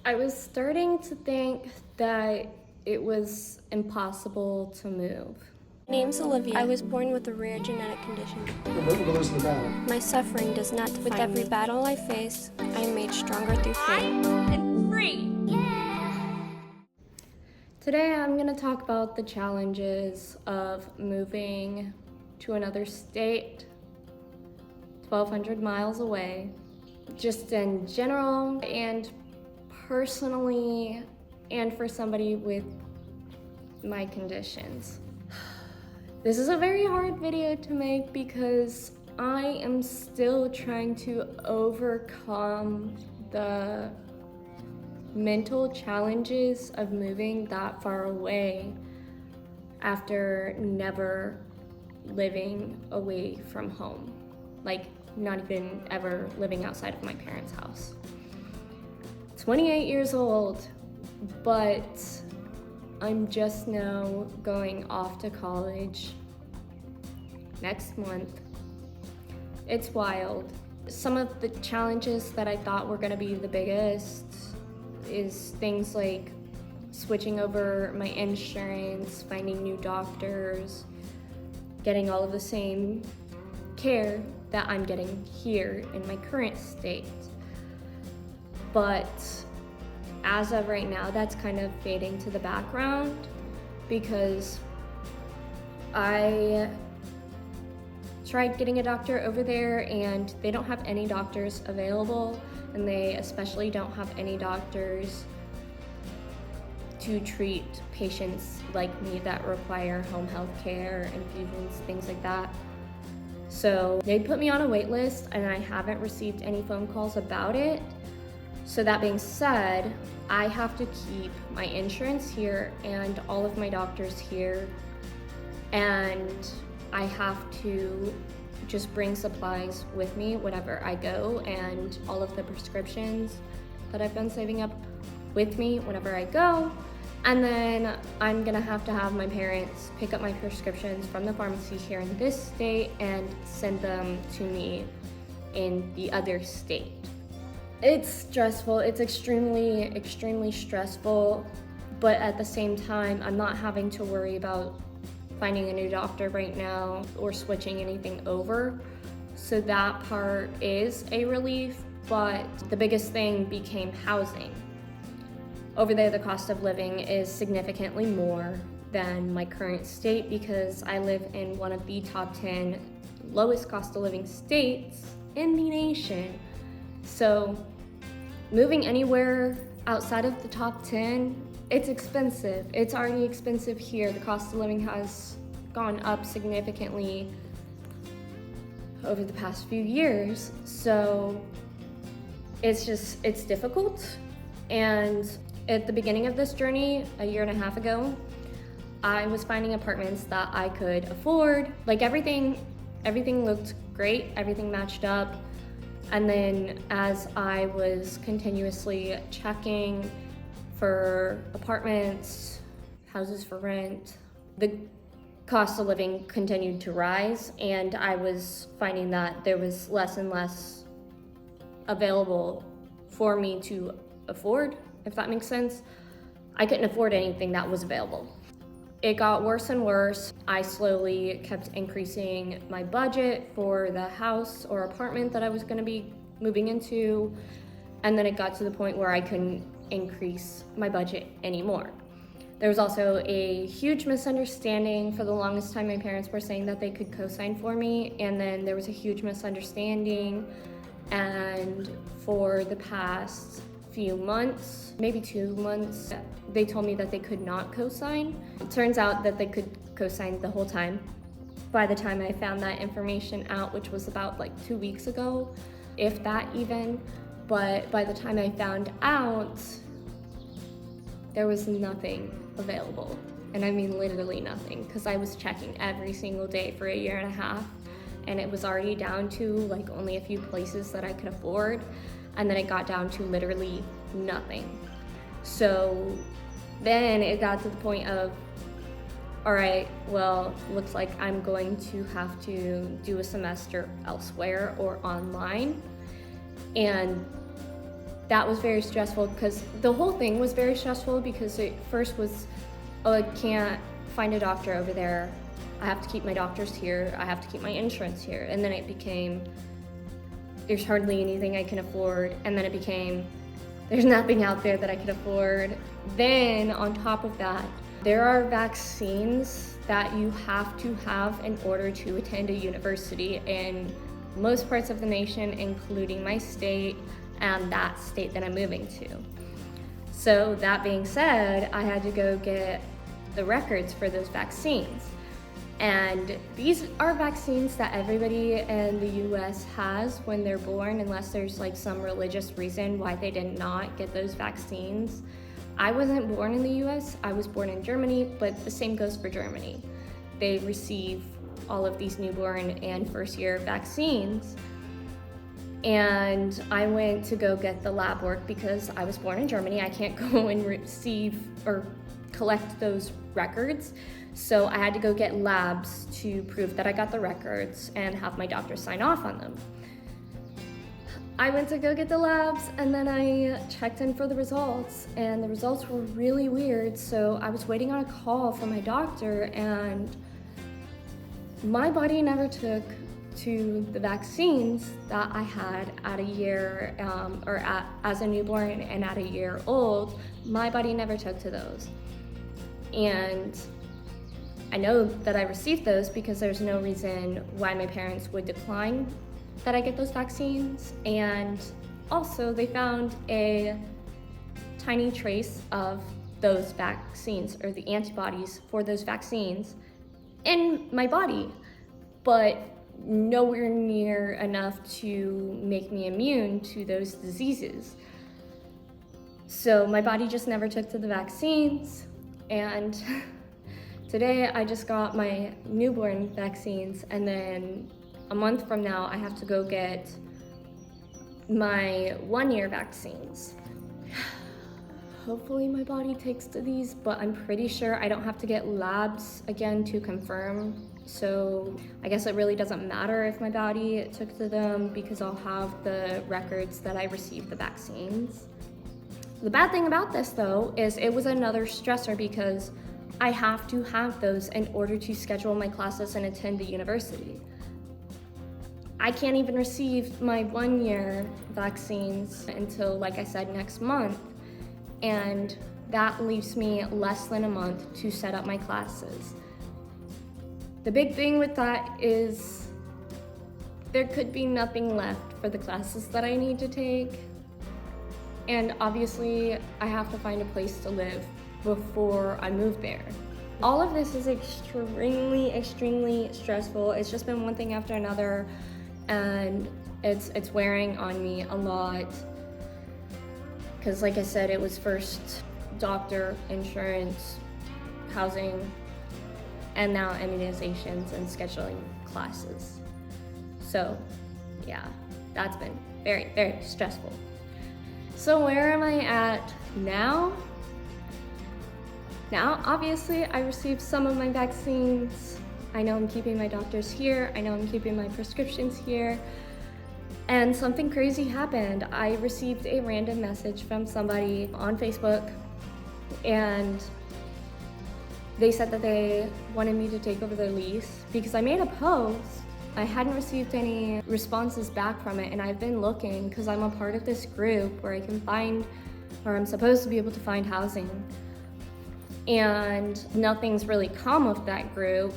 I was starting to think that it was impossible to move. My name's Olivia. I was born with a rare genetic condition. We're losing the battle. My suffering does not define me. With every battle I face, I am made stronger through faith. And free! Today I'm going to talk about the challenges of moving to another state, 1,200 miles away, just in general and personally, and for somebody with my conditions. This is a very hard video to make because I am still trying to overcome the mental challenges of moving that far away after never living away from home. Like, not even ever living outside of my parents' house. 28 years old, but I'm just now going off to college next month. It's wild. Some of the challenges that I thought were gonna be the biggest is things like switching over my insurance, finding new doctors, getting all of the same care that I'm getting here in my current state. But as of right now, that's kind of fading to the background because I tried getting a doctor over there and they don't have any doctors available, and they especially don't have any doctors to treat patients like me that require home health care, infusions, things like that. So they put me on a wait list and I haven't received any phone calls about it. So that being said, I have to keep my insurance here and all of my doctors here, and I have to just bring supplies with me whenever I go, and all of the prescriptions that I've been saving up with me whenever I go. And then I'm gonna have to have my parents pick up my prescriptions from the pharmacy here in this state and send them to me in the other state. It's stressful, it's extremely stressful, but at the same time, I'm not having to worry about finding a new doctor right now or switching anything over. So that part is a relief, but the biggest thing became housing. Over there, the cost of living is significantly more than my current state because I live in one of the top 10 lowest cost of living states in the nation. So moving anywhere outside of the top 10, it's expensive. It's already expensive here. The cost of living has gone up significantly over the past few years. So it's difficult. And at the beginning of this journey, a year and a half ago, I was finding apartments that I could afford. Like everything looked great, everything matched up. And then as I was continuously checking for apartments, houses for rent, the cost of living continued to rise, and I was finding that there was less and less available for me to afford, if that makes sense. I couldn't afford anything that was available. It got worse and worse. I slowly kept increasing my budget for the house or apartment that I was gonna be moving into, and then it got to the point where I couldn't increase my budget anymore. There was also a huge misunderstanding. For the longest time, my parents were saying that they could co-sign for me, and then there was a huge misunderstanding, and for the past few months, maybe 2 months, they told me that they could not co-sign. It turns out that they could co-sign the whole time. By the time I found that information out, which was about like 2 weeks ago, if that even, but by the time I found out, there was nothing available. And I mean literally nothing, because I was checking every single day for a year and a half, and it was already down to like only a few places that I could afford. And then it got down to literally nothing. So then it got to the point of, all right, well, looks like I'm going to have to do a semester elsewhere or online. And that was very stressful because the whole thing was very stressful because it first was, oh, I can't find a doctor over there. I have to keep my doctors here. I have to keep my insurance here. And then it became, there's hardly anything I can afford. And then it became, there's nothing out there that I can afford. Then on top of that, there are vaccines that you have to have in order to attend a university in most parts of the nation, including my state and that state that I'm moving to. So that being said, I had to go get the records for those vaccines. And these are vaccines that everybody in the US has when they're born, unless there's like some religious reason why they did not get those vaccines. I wasn't born in the US, I was born in Germany, but the same goes for Germany. They receive all of these newborn and first year vaccines. And I went to go get the lab work because I was born in Germany. I can't go and receive or collect those records. So I had to go get labs to prove that I got the records and have my doctor sign off on them. I went to go get the labs and then I checked in for the results, and the results were really weird. So I was waiting on a call from my doctor, and my body never took to the vaccines that I had at a year as a newborn and at a year old. My body never took to those. And I know that I received those because there's no reason why my parents would decline that I get those vaccines. And also they found a tiny trace of those vaccines, or the antibodies for those vaccines, in my body, but nowhere near enough to make me immune to those diseases. So my body just never took to the vaccines. And today I just got my newborn vaccines, and then a month from now I have to go get my 1-year vaccines. Hopefully my body takes to these, but I'm pretty sure I don't have to get labs again to confirm. So I guess it really doesn't matter if my body took to them because I'll have the records that I received the vaccines. The bad thing about this though is it was another stressor because I have to have those in order to schedule my classes and attend the university. I can't even receive my 1-year vaccines until, like I said, next month. And that leaves me less than a month to set up my classes. The big thing with that is there could be nothing left for the classes that I need to take. And obviously I have to find a place to live before I move there. All of this is extremely stressful. It's just been one thing after another, and it's wearing on me a lot. Because like I said, it was first doctor, insurance, housing, and now immunizations and scheduling classes. So yeah, that's been very stressful. So where am I at now? Now, obviously, I received some of my vaccines. I know I'm keeping my doctors here. I know I'm keeping my prescriptions here. And something crazy happened. I received a random message from somebody on Facebook, and they said that they wanted me to take over their lease because I made a post. I hadn't received any responses back from it, and I've been looking because I'm a part of this group where I can find, or I'm supposed to be able to find housing. And nothing's really come of that group,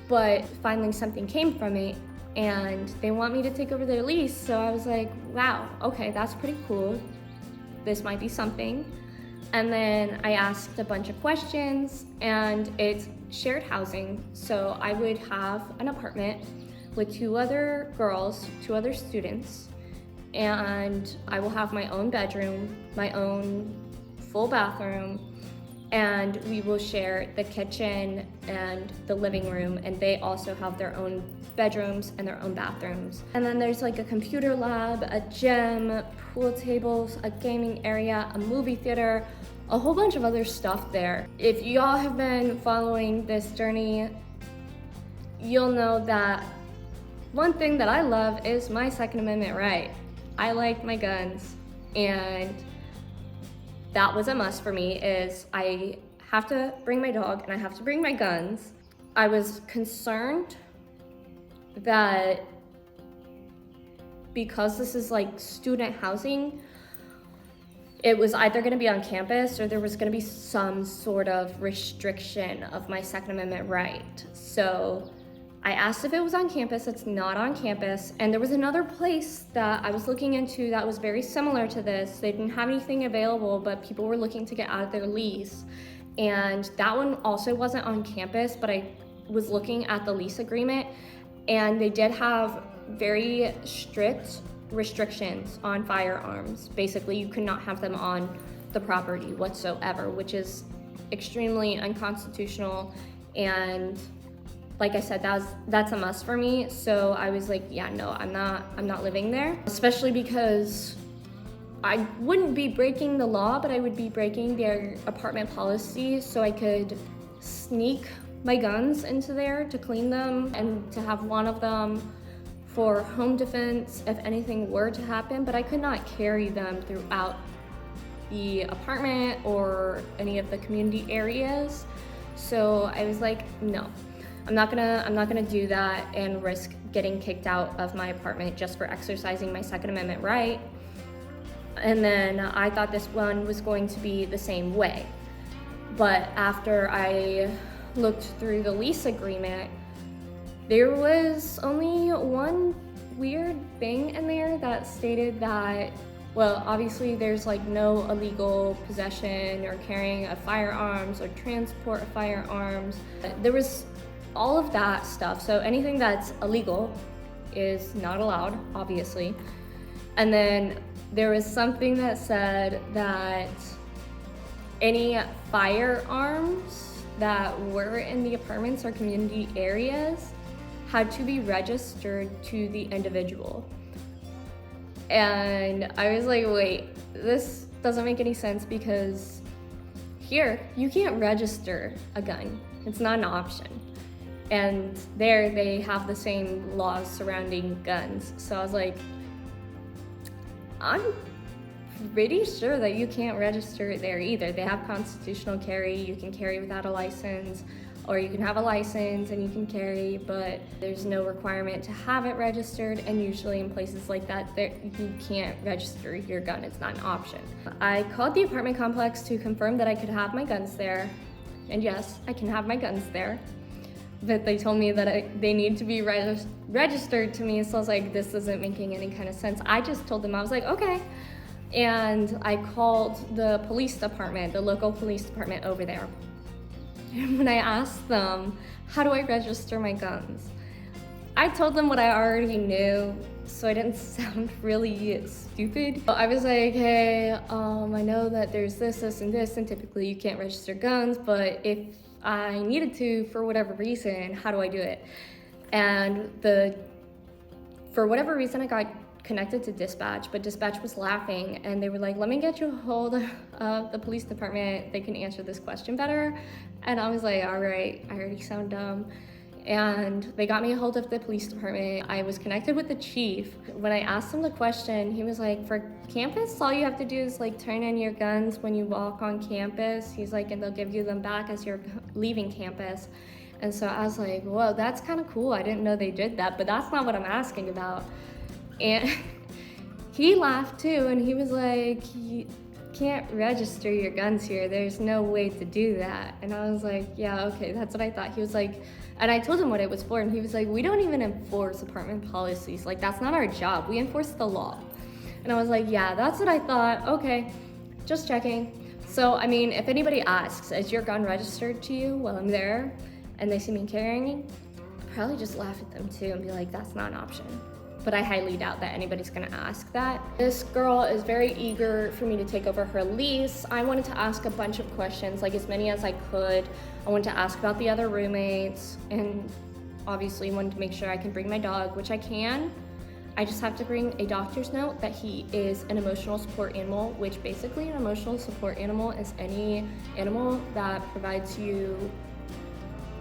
but finally something came from it, and they want me to take over their lease. So I was like, wow, okay, that's pretty cool. This might be something. And then I asked a bunch of questions, and it's shared housing. So I would have an apartment with 2 other girls, 2 other students, and I will have my own bedroom, my own full bathroom, and we will share the kitchen and the living room, and they also have their own bedrooms and their own bathrooms. And then there's like a computer lab, a gym, pool tables, a gaming area, a movie theater, a whole bunch of other stuff there. If y'all have been following this journey, you'll know that one thing that I love is my Second Amendment right. I like my guns, and that was a must for me, is I have to bring my dog and I have to bring my guns. I was concerned that because this is like student housing, it was either going to be on campus or there was going to be some sort of restriction of my Second Amendment right. So I asked if it was on campus. It's not on campus. And there was another place that I was looking into that was very similar to this. They didn't have anything available, but people were looking to get out of their lease. And that one also wasn't on campus, but I was looking at the lease agreement, and they did have very strict restrictions on firearms. Basically, you could not have them on the property whatsoever, which is extremely unconstitutional. And like I said, that's a must for me. So I was like, yeah, no, I'm not living there, especially because I wouldn't be breaking the law, but I would be breaking their apartment policy. So I could sneak my guns into there to clean them and to have one of them for home defense if anything were to happen, but I could not carry them throughout the apartment or any of the community areas. So I was like, no, I'm not gonna do that and risk getting kicked out of my apartment just for exercising my Second Amendment right. And then I thought this one was going to be the same way. But after I looked through the lease agreement, there was only one weird thing in there that stated that, well, obviously there's like no illegal possession or carrying of firearms or transport of firearms. There was all of that stuff. So anything that's illegal is not allowed, obviously. And then there was something that said that any firearms that were in the apartments or community areas had to be registered to the individual. And I was like, wait, this doesn't make any sense, because here, you can't register a gun. It's not an option. And there, they have the same laws surrounding guns. So I was like, I'm pretty sure that you can't register it there either. They have constitutional carry. You can carry without a license, or you can have a license and you can carry, but there's no requirement to have it registered. And usually in places like that, you can't register your gun. It's not an option. I called the apartment complex to confirm that I could have my guns there. And yes, I can have my guns there. But they told me that they need to be registered to me. So I was like, this isn't making any kind of sense. I just told them, I was like, okay. And I called the police department, the local police department over there. And when I asked them, how do I register my guns? I told them what I already knew, so I didn't sound really stupid. I was like, hey, I know that there's this, and this, and typically you can't register guns, but if I needed to, for whatever reason, how do I do it? And for whatever reason, I got connected to dispatch, but dispatch was laughing, and they were like, let me get you a hold of the police department. They can answer this question better. And I was like, all right, I already sound dumb. And they got me a hold of the police department. I was connected with the chief. When I asked him the question, he was like, for campus, all you have to do is like turn in your guns when you walk on campus. He's like, and they'll give you them back as you're leaving campus. And so I was like, whoa, that's kind of cool. I didn't know they did that, but that's not what I'm asking about. And he laughed too, and he was like, you can't register your guns here. There's no way to do that. And I was like, yeah, okay, that's what I thought. He was like, and I told him what it was for, and he was like, we don't even enforce apartment policies. Like, that's not our job. We enforce the law. And I was like, yeah, that's what I thought. Okay, just checking. So, I mean, if anybody asks, is your gun registered to you while I'm there, and they see me carrying it, I'll probably just laugh at them too and be like, that's not an option. But I highly doubt that anybody's gonna ask that. This girl is very eager for me to take over her lease. I wanted to ask a bunch of questions, like as many as I could. I wanted to ask about the other roommates, and obviously wanted to make sure I can bring my dog, which I can. I just have to bring a doctor's note that he is an emotional support animal, which basically an emotional support animal is any animal that provides you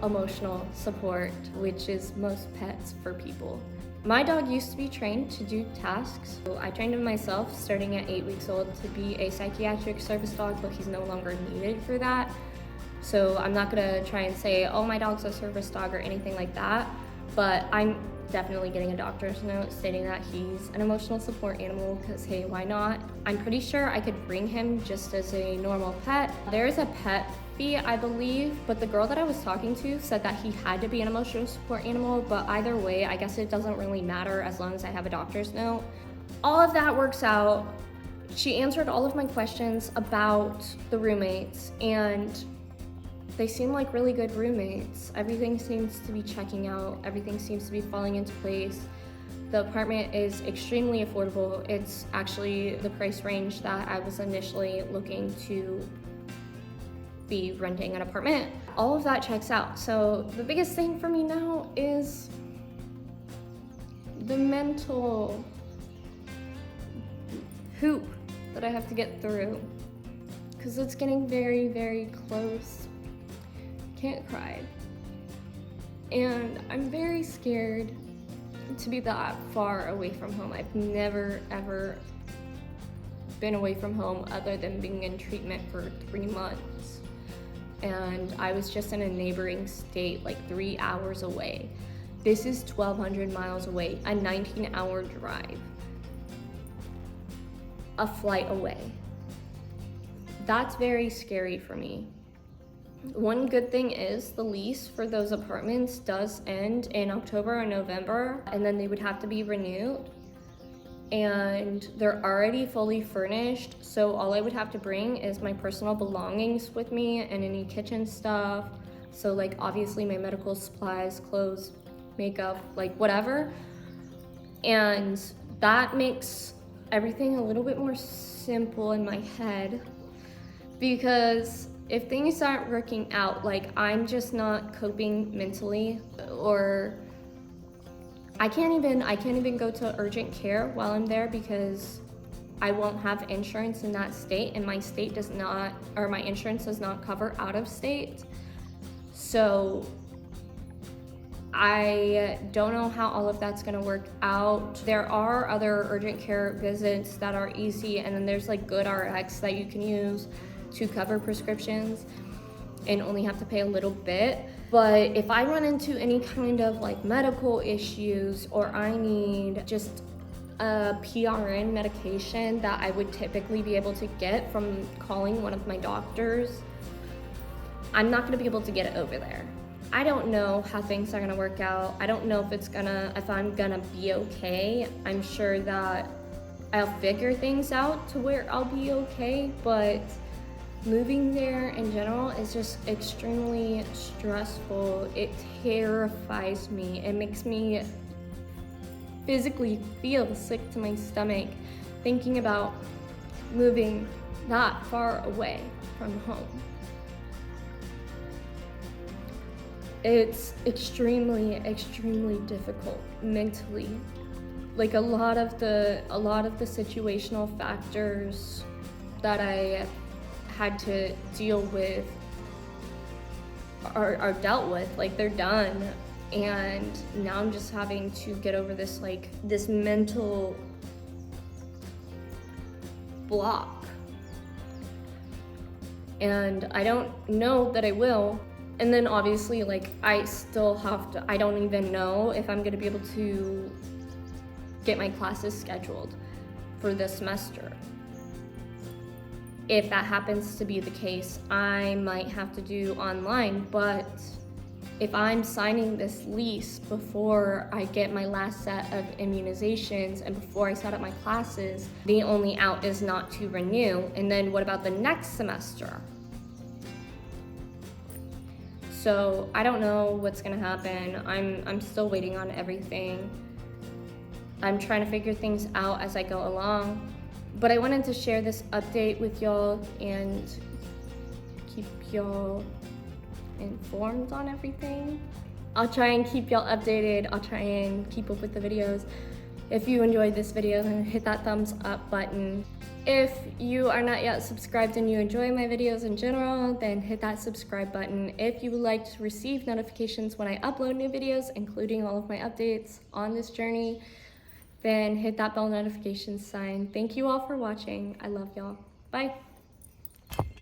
emotional support, which is most pets for people. My dog used to be trained to do tasks. So I trained him myself starting at 8 weeks old to be a psychiatric service dog, but he's no longer needed for that. So I'm not gonna try and say, oh, my dog's a service dog or anything like that, but I'm definitely getting a doctor's note stating that he's an emotional support animal, because hey, why not? I'm pretty sure I could bring him just as a normal pet. There is a pet fee, I believe, but the girl that I was talking to said that he had to be an emotional support animal, but either way, I guess it doesn't really matter as long as I have a doctor's note. All of that works out. She answered all of my questions about the roommates, and they seem like really good roommates. Everything seems to be checking out. Everything seems to be falling into place. The apartment is extremely affordable. It's actually the price range that I was initially looking to be renting an apartment. All of that checks out. So the biggest thing for me now is the mental hoop that I have to get through, because it's getting very, very close. Can't cry. And I'm very scared to be that far away from home. I've never ever been away from home other than being in treatment for 3 months. And I was just in a neighboring state like 3 hours away. This is 1,200 miles away, a 19-hour drive, a flight away. That's very scary for me. One good thing is the lease for those apartments does end in October or November, and then they would have to be renewed. And they're already fully furnished, so all I would have to bring is my personal belongings with me and any kitchen stuff. So like obviously my medical supplies, clothes, makeup, like whatever. And that makes everything a little bit more simple in my head, because if things aren't working out, like I'm just not coping mentally, or I can't even go to urgent care while I'm there because I won't have insurance in that state, and my state does not, or my insurance does not cover out of state. So I don't know how all of that's gonna work out. There are other urgent care visits that are easy, and then there's like GoodRx that you can use to cover prescriptions and only have to pay a little bit. But if I run into any kind of like medical issues, or I need just a PRN medication that I would typically be able to get from calling one of my doctors, I'm not gonna be able to get it over there. I don't know how things are gonna work out. I don't know if I'm gonna be okay. I'm sure that I'll figure things out to where I'll be okay, but moving there in general is just extremely stressful. It terrifies me. It makes me physically feel sick to my stomach thinking about moving that far away from home. It's extremely, extremely difficult mentally. Like a lot of the situational factors that I had to deal with are dealt with, like they're done. And now I'm just having to get over this mental block. And I don't know that I will. And then obviously I don't even know if I'm gonna be able to get my classes scheduled for this semester. If that happens to be the case, I might have to do online, but if I'm signing this lease before I get my last set of immunizations and before I set up my classes, the only out is not to renew. And then what about the next semester? So I don't know what's gonna happen. I'm still waiting on everything. I'm trying to figure things out as I go along. But I wanted to share this update with y'all and keep y'all informed on everything. I'll try and keep y'all updated. I'll try and keep up with the videos. If you enjoyed this video, then hit that thumbs up button. If you are not yet subscribed and you enjoy my videos in general, then hit that subscribe button. If you would like to receive notifications when I upload new videos, including all of my updates on this journey, then hit that bell notification sign. Thank you all for watching. I love y'all. Bye.